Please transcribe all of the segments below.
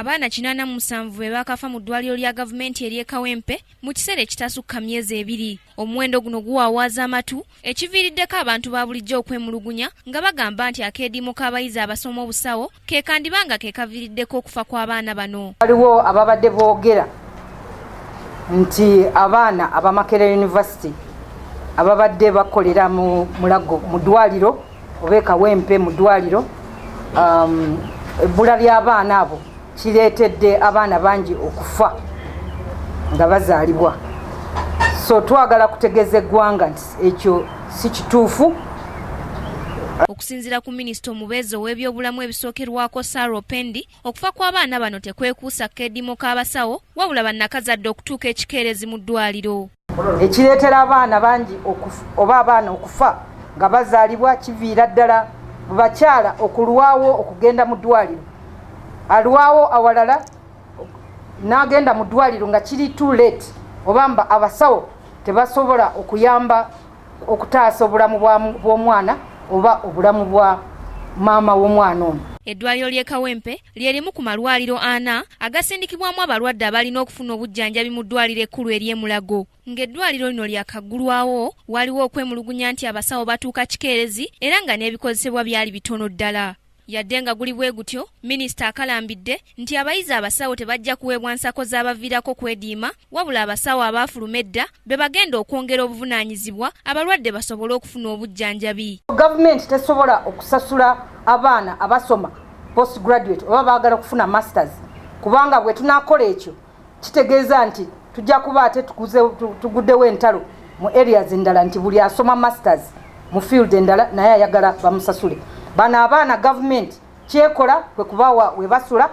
abaana 87 be bakafa mu ddwaliro lya gavumenti ery'e Kawempe mu kiseera ekitasukka myezi 2. Omuwendo guno guwaawaza amatu ekiviiriddeko abantu ba bulijjo okwemulugunya nga bagamba nti akeediimo k'abayizi abasoma obusawo ke kandibanga ke kaviiriddeko okufa kw'abaana bano. Waliwo ababadde boogera nti abaana aba Makerere University ababadde bakolera mu Mulago mu ddwaliro oba e Kawempe mu ddwaliro ebbula ly'abaana abo kireetedde abaana bangi okufa nga bazaalibwa. So twagala kutegeeza eggwanga nti ekyo si kituufu. Okusinziira ku minisita omubeezi ow'ebyobulamu ebisookerwako Sarah Opendi, okufa kw'abaana bano tekwekuusa keediimo k'abasawo wabula bannakazadde okutuuka ekikeerezi mu ddwaliro. Ekireetera abaana bangi oba abaana okufa nga bazaalibwa kiviira ddala mu bakyala okulwawo okugenda mu ddwaliro. Alwawo awalala n'agenda mu ddwaliro nga kiri too late oba mba abasawo tebasobola okuyamba okutaasa obulamu bw'omwana oba obulamu bwa maama w'omwana ono. Eddwaliro ly'e Kawempe lye limu ku malwaliro 4 agasindikibwamu abalwadde abalina okufuna obujjanjabi mu ddwaliro ekkulu ery'e Mulago. Ng'eddwaliro lino lyakaggulwawo waliwo okwemulugunya nti abasawo batuuka kikeerezi era nga n'ebikozesebwa byali bitono ddala. Yadde nga guli bwe gutyo, minisita akalambidde nti abayizi abasawo tebajja kuweebwa nsako z'abaviirako kwediima wabula abasawo abaafuluma edda be bagenda okwongera obuvunaanyizibwa abalwadde basobole okufuna obujjanjabi. Gavumenti tesobola okusasula abaana abasoma postgraduate oba baagala okufuna masters kubanga bwe tunaakola ekyo kitegeeza nti tujja kuba ate tuguddewo entalo mu areas endala nti buli asoma masters mu field endala naye ayagala bamusasule. Bano abaana gavumenti kyekola kwe kubawa we basula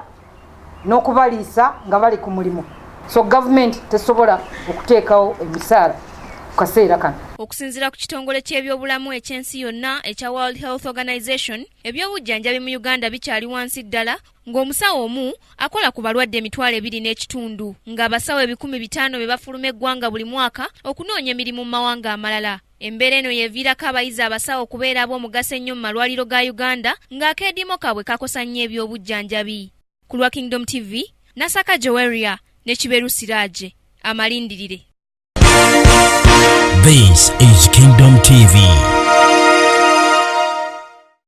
n'okubaliisa nga bali ku mulimu. So gavumenti tesobola okuteekawo emisaala ku kaseera kano. Okusinziira ku kitongole ky'ebyobulamu eky'ensi yonna ekya World Health Organization, ebyobujjanjabi mu Uganda bikyali wansi ddala ng'omusawo omu akola ku balwadde 2.5 nga abasawo 500 be bafuluma eggwanga buli mwaka okunoonya emirimu mu mawanga amalala. Embeera eno yeviirako abayizi abasawo okubeera ab'omugaso ennyo mu malwaliro ga Uganda ng'akeediimo kaabwe kakosa nnyo ebyobujjanjabi. Ku lwa Kingdom TV, Nasaka Joweria ne Kiberu Siraaje, amalindirire. This is Kingdom TV.